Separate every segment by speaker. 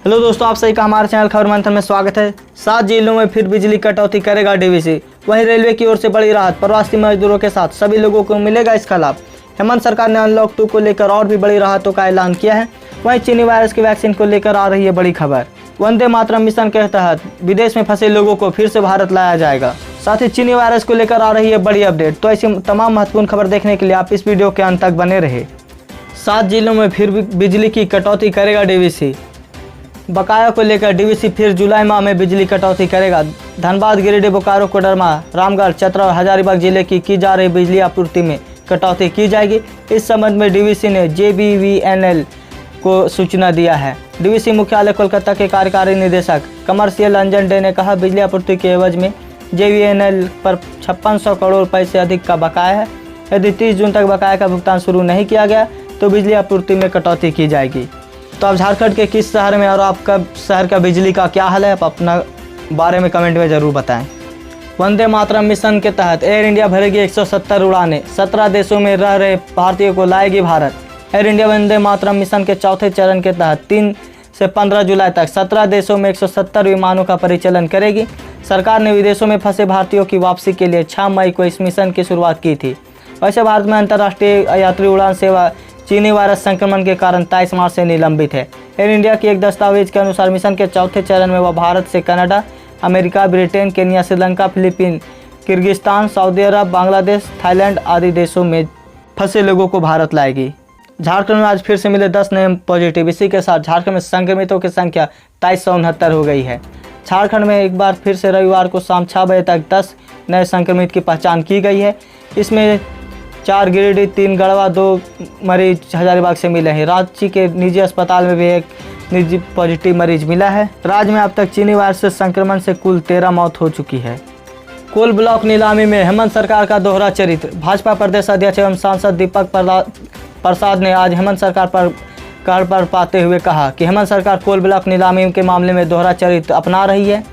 Speaker 1: Hello दोस्तों, आप सभी का हमारे चैनल खबर मंथन में स्वागत है। 7 जिलों में फिर बिजली कटौती करेगा डीवीसी। वहीं रेलवे की ओर से बड़ी राहत, प्रवासी मजदूरों के साथ सभी लोगों को मिलेगा इसका लाभ। हेमंत सरकार ने अनलॉक 2 को लेकर और भी बड़ी राहतों का ऐलान किया है। वहीं चीनी वायरस की वैक्सीन को लेकर आ रही है बड़ी खबर। वंदे मातरम मिशन के तहत विदेश में फंसे लोगों को फिर से भारत लाया जाएगा। साथ ही चीनी वायरस को लेकर आ रही है बड़ी अपडेट। तो ऐसी तमाम महत्वपूर्ण खबर देखने के लिए आप इस वीडियो के अंत तक बने रहे। 7 जिलों में फिर बिजली की कटौती करेगा डीवीसी। बकाया को लेकर डीवीसी फिर जुलाई माह में बिजली कटौती करेगा। धनबाद, गिरिडीह, बोकारो, कोडरमा, रामगढ़, चतरा और हजारीबाग जिले की जा रही बिजली आपूर्ति में कटौती की जाएगी। इस संबंध में डीवीसी ने JBVNL को सूचना दिया है। डीवीसी मुख्यालय कोलकाता के कार्यकारी निदेशक कमर्शियल अंजन डे ने कहा, बिजली आपूर्ति के एवज में JBVNL पर 5600 करोड़ रुपए से अधिक का बकाया है। यदि 30 जून तक बकाया का भुगतान शुरू नहीं किया गया तो बिजली आपूर्ति में कटौती की जाएगी। तो आप झारखंड के किस शहर में और आपका शहर का बिजली का क्या हाल है, आप अपना बारे में कमेंट में ज़रूर बताएं। वंदे मातरम मिशन के तहत एयर इंडिया भरेगी 170 उड़ानें। 17 देशों में रह रहे भारतीयों को लाएगी Bharat. Air India Vande Mataram mission के चौथे चरण के तहत 3 से 15 जुलाई तक 17 देशों में 170 विमानों का परिचालन करेगी। सरकार ने विदेशों में फंसे भारतीयों की वापसी के लिए 6 मई को इस मिशन की शुरुआत की थी। वैसे भारत में अंतर्राष्ट्रीय यात्री उड़ान सेवा चीनी वायरस संक्रमण के कारण 23 मार्च से निलंबित है। एयर इंडिया की एक दस्तावेज के अनुसार मिशन के चौथे चरण में वह भारत से Canada, America, Britain, Kenya, Sri Lanka, Philippine, Kyrgyzstan, Saudi Arab, Bangladesh, Thailand आदि देशों में फंसे लोगों को भारत लाएगी। झारखंड में आज फिर से मिले 10 नए पॉजिटिव। इसी के साथ झारखंड में संक्रमितों की संख्या 2369 हो गई है। झारखंड में एक बार फिर से रविवार को शाम 6 बजे तक 10 नए संक्रमित की पहचान की गई है। इसमें 4 गिरिडीह, 3 गढ़वा, 2 मरीज हजारीबाग से मिले हैं। रांची के निजी अस्पताल में भी एक निजी पॉजिटिव मरीज मिला है। राज्य में अब तक चीनी वायरस से संक्रमण से कुल 13 मौत हो चुकी है। कोल ब्लॉक नीलामी में हेमंत सरकार का दोहरा चरित्र। भाजपा प्रदेश अध्यक्ष एवं सांसद दीपक प्रसाद ने आज हेमंत सरकार पर कहर पर पाते हुए कहा कि हेमंत सरकार कोल ब्लॉक नीलामी के मामले में दोहरा चरित्र अपना रही है।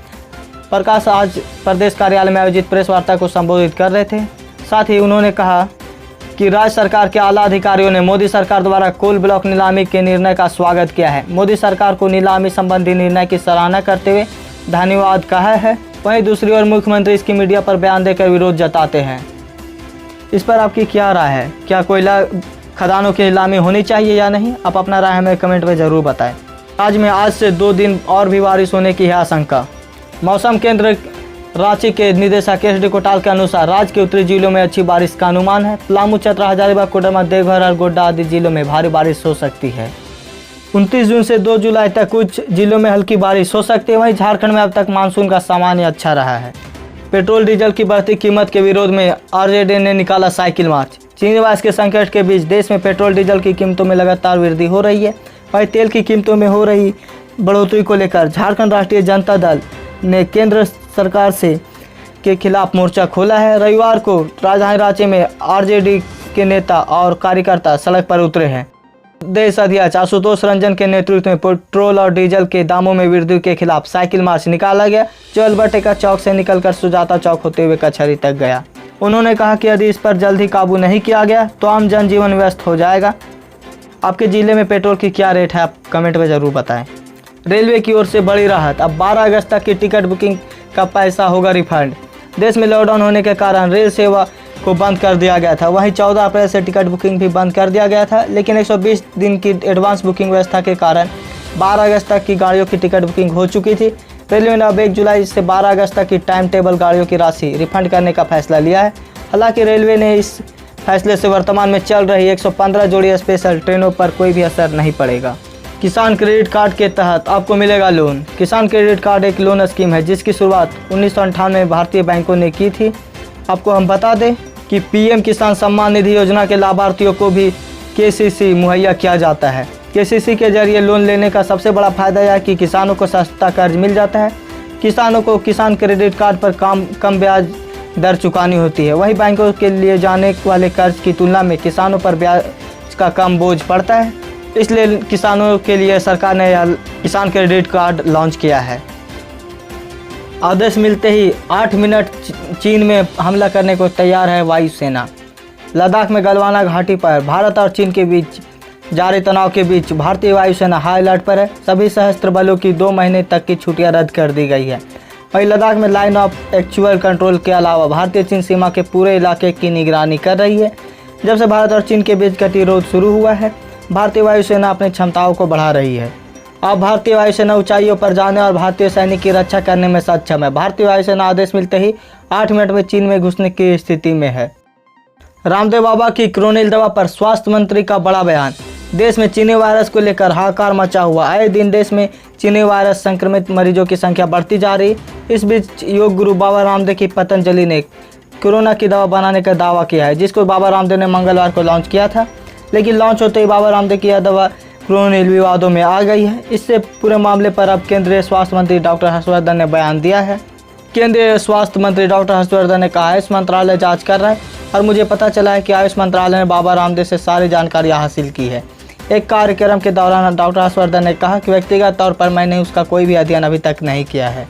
Speaker 1: प्रकाश आज प्रदेश कार्यालय में आयोजित प्रेस वार्ता को संबोधित कर रहे थे। साथ ही उन्होंने कहा कि राज्य सरकार के आला अधिकारियों ने मोदी सरकार द्वारा कोल ब्लॉक नीलामी के निर्णय का स्वागत किया है। मोदी सरकार को नीलामी संबंधी निर्णय की सराहना करते हुए धन्यवाद कहा है। वहीं दूसरी ओर मुख्यमंत्री इसकी मीडिया पर बयान देकर विरोध जताते हैं। इस पर आपकी क्या राय है? क्या कोयला खदानों की नीलामी होनी चाहिए या नहीं? आप अपना राय हमें कमेंट में ज़रूर बताएं। राज्य में आज से 2 दिन और भी बारिश होने की है आशंका। मौसम केंद्र रांची के निदेशक SD कोटाल के अनुसार राज्य के उत्तरी जिलों में अच्छी बारिश का अनुमान है। पलामू, चतरा, हजारीबाग, कोडरमा, देवघर और गोड्डा आदि जिलों में भारी बारिश हो सकती है। 29 जून से 2 जुलाई तक कुछ जिलों में हल्की बारिश हो सकती है। वहीं झारखंड में अब तक मानसून का सामान्य अच्छा रहा है। पेट्रोल डीजल की बढ़ती कीमत के विरोध में RJD ने निकाला साइकिल मार्च। चीनी वायरस के संकट के बीच देश में पेट्रोल डीजल की कीमतों में लगातार वृद्धि हो रही है। वहीं तेल की कीमतों में हो रही बढ़ोतरी को लेकर झारखंड राष्ट्रीय जनता दल ने केंद्र सरकार के खिलाफ मोर्चा खोला है। रविवार को राजधानी रांची में RJD के नेता और कार्यकर्ता सड़क पर उतरे हैं। देश अध्यक्ष आशुतोष रंजन के नेतृत्व में पेट्रोल और डीजल के दामों में वृद्धि के खिलाफ साइकिल मार्च निकाला गया, जो अल्बर्ट चौक से निकलकर सुजाता चौक होते हुए कचहरी तक गया। उन्होंने कहा कि यदि इस पर जल्द ही काबू नहीं किया गया तो आम जनजीवन व्यस्त हो जाएगा। आपके जिले में पेट्रोल की क्या रेट है, आप कमेंट में ज़रूर बताएं। रेलवे की ओर से बड़ी राहत। अब 12 अगस्त तक की टिकट बुकिंग का पैसा होगा रिफंड। देश में लॉकडाउन होने के कारण रेल सेवा को बंद कर दिया गया था। वहीं 14 अप्रैल से टिकट बुकिंग भी बंद कर दिया गया था, लेकिन 120 दिन की एडवांस बुकिंग व्यवस्था के कारण 12 अगस्त तक की गाड़ियों की टिकट बुकिंग हो चुकी थी। रेलवे ने अब 1 जुलाई से 12 अगस्त तक की टाइम टेबल गाड़ियों की राशि रिफंड करने का फैसला लिया है। हालांकि रेलवे ने इस फैसले से वर्तमान में चल रही 115 जोड़ी स्पेशल ट्रेनों पर कोई भी असर नहीं पड़ेगा। किसान क्रेडिट कार्ड के तहत आपको मिलेगा लोन। किसान क्रेडिट कार्ड एक लोन स्कीम है जिसकी शुरुआत 1998 में भारतीय बैंकों ने की थी। आपको हम बता दें कि PM किसान सम्मान निधि योजना के लाभार्थियों को भी KCC मुहैया किया जाता है। KCC के जरिए लोन लेने का सबसे बड़ा फायदा यह है कि किसानों को सस्ता कर्ज मिल जाता है। किसानों को किसान क्रेडिट कार्ड पर कम ब्याज दर चुकानी होती है। वहीं बैंकों के लिए जाने वाले कर्ज की तुलना में किसानों पर ब्याज का कम बोझ पड़ता है। इसलिए किसानों के लिए सरकार ने यह किसान क्रेडिट कार्ड लॉन्च किया है। आदेश मिलते ही 8 मिनट चीन में हमला करने को तैयार है वायुसेना। लद्दाख में गलवाना घाटी पर भारत और चीन के बीच जारी तनाव के बीच भारतीय वायुसेना हाई अलर्ट पर है। सभी सशस्त्र बलों की 2 महीने तक की छुट्टियां रद्द कर दी गई है। वहीं लद्दाख में लाइन ऑफ एक्चुअल कंट्रोल के अलावा भारतीय चीन सीमा के पूरे इलाके की निगरानी कर रही है। जब से भारत और चीन के बीच गतिरोध शुरू हुआ है, भारतीय वायुसेना अपनी क्षमताओं को बढ़ा रही है। अब भारतीय वायुसेना ऊंचाइयों पर जाने और भारतीय सैनिक की रक्षा करने में सक्षम है। भारतीय वायुसेना आदेश मिलते ही 8 मिनट में चीन में घुसने की स्थिति में है। रामदेव बाबा की क्रोनिल दवा पर स्वास्थ्य मंत्री का बड़ा बयान। देश में चीनी वायरस को लेकर हाहाकार मचा हुआ। आए दिन देश में चीनी वायरस संक्रमित मरीजों की संख्या बढ़ती जा रही। इस बीच योग गुरु बाबा रामदेव की पतंजलि ने कोरोना की दवा बनाने का दावा किया है, जिसको बाबा रामदेव ने मंगलवार को लॉन्च किया था। लेकिन लॉन्च होते ही बाबा रामदेव की यह दवा क्रोनिल विवादों में आ गई है। इससे पूरे मामले पर अब केंद्रीय स्वास्थ्य मंत्री डॉक्टर हर्षवर्धन ने बयान दिया है। केंद्रीय स्वास्थ्य मंत्री डॉक्टर हर्षवर्धन ने कहा, आयुष मंत्रालय जांच कर रहा है और मुझे पता चला है कि आयुष मंत्रालय ने बाबा रामदेव से सारी जानकारी हासिल की है। एक कार्यक्रम के दौरान डॉक्टर हर्षवर्धन ने कहा कि व्यक्तिगत तौर पर मैंने उसका कोई भी अध्ययन अभी तक नहीं किया है।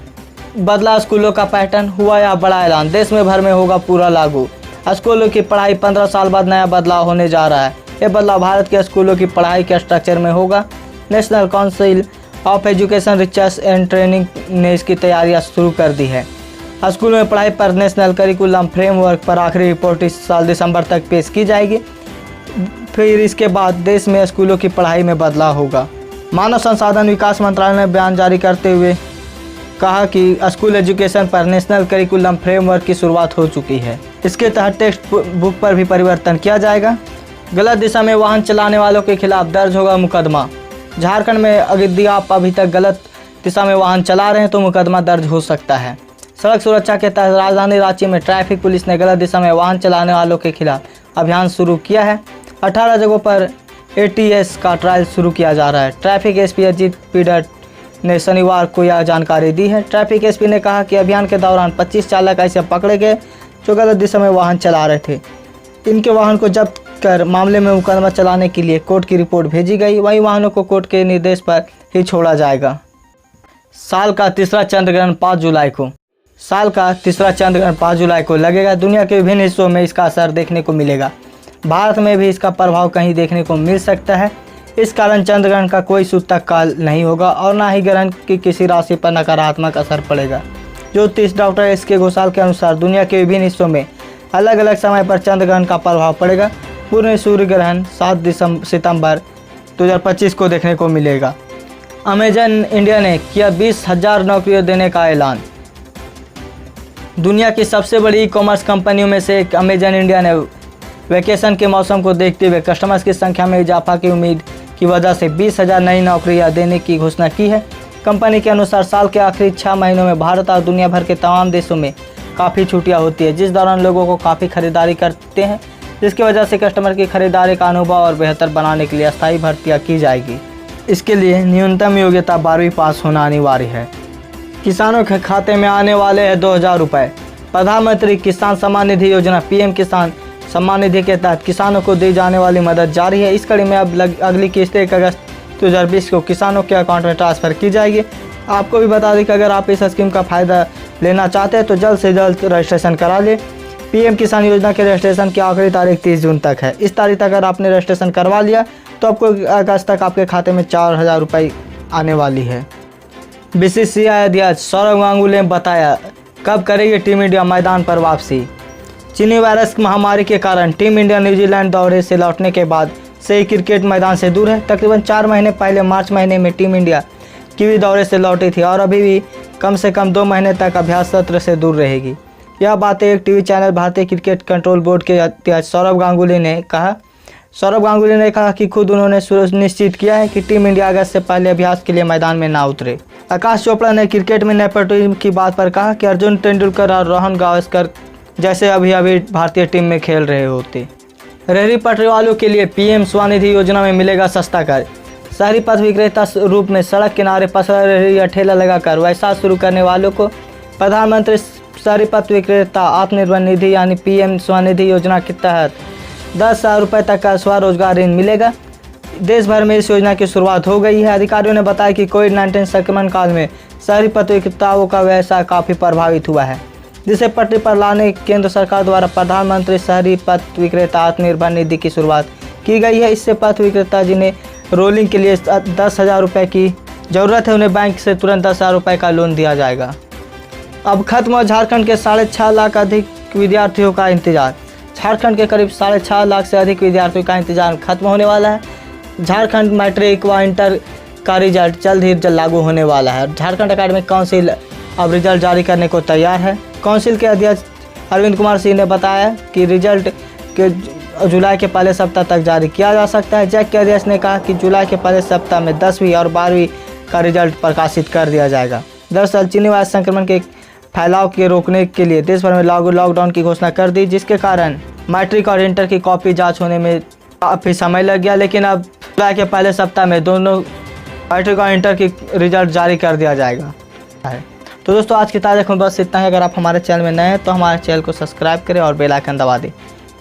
Speaker 1: बदला स्कूलों का पैटर्न, हुआ यह बड़ा ऐलान, देश में भर में होगा पूरा लागू। स्कूलों की पढ़ाई 15 साल बाद नया बदलाव होने जा रहा है। यह बदलाव भारत के स्कूलों की पढ़ाई के स्ट्रक्चर में होगा। National council of education research and training ने इसकी तैयारियां शुरू कर दी है। स्कूलों में पढ़ाई पर नेशनल करिकुलम फ्रेमवर्क पर आखिरी रिपोर्ट इस साल दिसंबर तक पेश की जाएगी। फिर इसके बाद देश में स्कूलों की पढ़ाई में बदलाव होगा। मानव संसाधन विकास मंत्रालय ने बयान जारी करते हुए कहा कि स्कूल एजुकेशन पर नेशनल करिकुलम फ्रेमवर्क की शुरुआत हो चुकी है। इसके तहत टेक्स्ट बुक पर भी परिवर्तन किया जाएगा। गलत दिशा में वाहन चलाने वालों के खिलाफ दर्ज होगा मुकदमा। झारखंड में यदि आप अभी तक गलत दिशा में वाहन चला रहे हैं तो मुकदमा दर्ज हो सकता है। सड़क सुरक्षा के तहत राजधानी रांची में ट्रैफिक पुलिस ने गलत दिशा में वाहन चलाने वालों के खिलाफ अभियान शुरू किया है। 18 जगहों पर ATS का ट्रायल शुरू किया जा रहा है। ट्रैफिक SP अजीत पीडर ने शनिवार को यह जानकारी दी है। ट्रैफिक SP ने कहा कि अभियान के दौरान 25 चालक ऐसे पकड़े गए जो गलत दिशा में वाहन चला रहे थे। इनके वाहन को जब्त कर मामले में मुकदमा चलाने के लिए कोर्ट की रिपोर्ट भेजी गई। वही वाहनों को कोर्ट के निर्देश पर ही छोड़ा जाएगा। साल का तीसरा चंद्रग्रहण 5 जुलाई को। साल का तीसरा चंद्रग्रहण 5 जुलाई को लगेगा। दुनिया के विभिन्न हिस्सों में इसका असर देखने को मिलेगा। भारत में भी इसका प्रभाव कहीं देखने को मिल सकता है। इस कारण चंद्रग्रहण का कोई सूतक काल नहीं होगा और ना ही ग्रहण की किसी राशि पर नकारात्मक असर पड़ेगा। ज्योतिष डॉक्टर SK घोषाल के अनुसार दुनिया के विभिन्न हिस्सों में अलग अलग समय पर चंद्रग्रहण का प्रभाव पड़ेगा। पूर्ण सूर्य ग्रहण 7 सितंबर 2025 को देखने को मिलेगा। अमेजन इंडिया ने किया 20,000 नौकरियां देने का ऐलान। दुनिया की सबसे बड़ी ई-कॉमर्स कंपनियों में से एक अमेजन इंडिया ने वैकेशन के मौसम को देखते हुए कस्टमर्स की संख्या में इजाफा की उम्मीद की वजह से 20,000 नई नौकरियां देने की घोषणा की है। कंपनी के अनुसार साल के आखिरी 6 महीनों में भारत और दुनिया भर के तमाम देशों में काफ़ी छुट्टियां होती है, जिस दौरान लोगों को काफ़ी खरीदारी करते हैं, जिसकी वजह से कस्टमर की खरीदारी का अनुभव और बेहतर बनाने के लिए अस्थायी भर्तियाँ की जाएगी। इसके लिए न्यूनतम योग्यता 12वीं पास होना अनिवार्य है। किसानों के खाते में आने वाले हैं 2,000 रुपये। प्रधानमंत्री किसान सम्मान निधि योजना PM किसान सम्मान निधि के तहत किसानों को दी जाने वाली मदद जारी है। इस कड़ी में अब अगली किस्त 1 अगस्त 2020 को किसानों के अकाउंट में ट्रांसफ़र की जाएगी। आपको भी बता दें कि अगर आप इस स्कीम का फ़ायदा लेना चाहते हैं तो जल्द से जल्द रजिस्ट्रेशन करा लें। PM किसान योजना के रजिस्ट्रेशन की आखिरी तारीख 30 जून तक है। इस तारीख तक अगर आपने रजिस्ट्रेशन करवा लिया तो आपको अगस्त तक आपके खाते में 4,000 रुपये आने वाली है। BCCI अध्यक्ष सौरव गांगुली ने बताया कब करेगी टीम इंडिया मैदान पर वापसी। चीनी वायरस महामारी के कारण टीम इंडिया न्यूजीलैंड दौरे से लौटने के बाद से ही क्रिकेट मैदान से दूर है। तकरीबन 4 महीने पहले मार्च महीने में टीम इंडिया कीवी दौरे से लौटी थी और अभी भी कम से कम 2 महीने तक अभ्यास सत्र से दूर रहेगी। यह बातें एक टीवी चैनल भारतीय क्रिकेट कंट्रोल बोर्ड के अध्यक्ष सौरव गांगुली ने कहा। सौरव गांगुली ने कहा कि खुद उन्होंने सुनिश्चित किया है कि टीम इंडिया अगस्त से पहले अभ्यास के लिए मैदान में ना उतरे। आकाश चोपड़ा ने क्रिकेट में नेपोटिज्म की बात पर कहा कि अर्जुन तेंदुलकर और रोहन गावस्कर जैसे अभी भारतीय टीम में खेल रहे होते। रेहड़ी पटरी वालों के लिए PM स्वनिधि योजना में मिलेगा सस्ता कर। शहरी पथ विक्रेता रूप में सड़क किनारे पसरा रेहड़ी या ठेला लगाकर व्यवसाय शुरू करने वालों को प्रधानमंत्री शहरी पथ विक्रेता आत्मनिर्भर निधि यानी PM स्वनिधि योजना के तहत 10,000 रुपये तक का स्वरोजगार ऋण मिलेगा। देश भर में इस योजना की शुरुआत हो गई है। अधिकारियों ने बताया कि कोविड-19 संक्रमण काल में शहरी पथ विक्रेताओं का व्यवसाय काफ़ी प्रभावित हुआ है, जिसे पटरी पर लाने केंद्र सरकार द्वारा प्रधानमंत्री शहरी पथ विक्रेता आत्मनिर्भर निधि की शुरुआत की गई है। इससे पथ विक्रेता जिन्हें रोलिंग के लिए 10,000 रुपये की ज़रूरत है, उन्हें बैंक से तुरंत 10,000 रुपये का लोन दिया जाएगा। अब खत्म हुआ झारखंड के 6.5 लाख अधिक विद्यार्थियों का इंतजार। झारखंड के करीब 6.5 लाख से अधिक विद्यार्थियों का इंतजार खत्म होने वाला है। झारखंड मैट्रिक व इंटर का रिजल्ट जल्द ही लागू होने वाला है। झारखंड एकेडमिक काउंसिल अब रिजल्ट जारी करने को तैयार है। काउंसिल के अध्यक्ष अरविंद कुमार सिंह ने बताया कि रिजल्ट के जुलाई के पहले सप्ताह तक जारी किया जा सकता है। जैक के अध्यक्ष ने कहा कि जुलाई के पहले सप्ताह में 10वीं और 12वीं का रिजल्ट प्रकाशित कर दिया जाएगा। दरअसल चीनी वायरस संक्रमण के फैलाव के रोकने के लिए देश भर में लॉकडाउन की घोषणा कर दी, जिसके कारण मैट्रिक और इंटर की कॉपी जांच होने में काफ़ी समय लग गया। लेकिन अब जुलाई के पहले सप्ताह में दोनों मैट्रिक और इंटर की रिजल्ट जारी कर दिया जाएगा। तो दोस्तों आज की ताज़ा खबर बस इतना है। अगर आप हमारे चैनल में नए हैं तो हमारे चैनल को सब्सक्राइब करें और बेल आइकन दबा दें,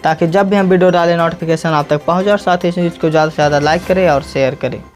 Speaker 1: ताकि जब भी हम वीडियो डालें नोटिफिकेशन आप तक पहुँचे। और साथ ही इस वीडियो को ज़्यादा से ज़्यादा लाइक करें और शेयर करें।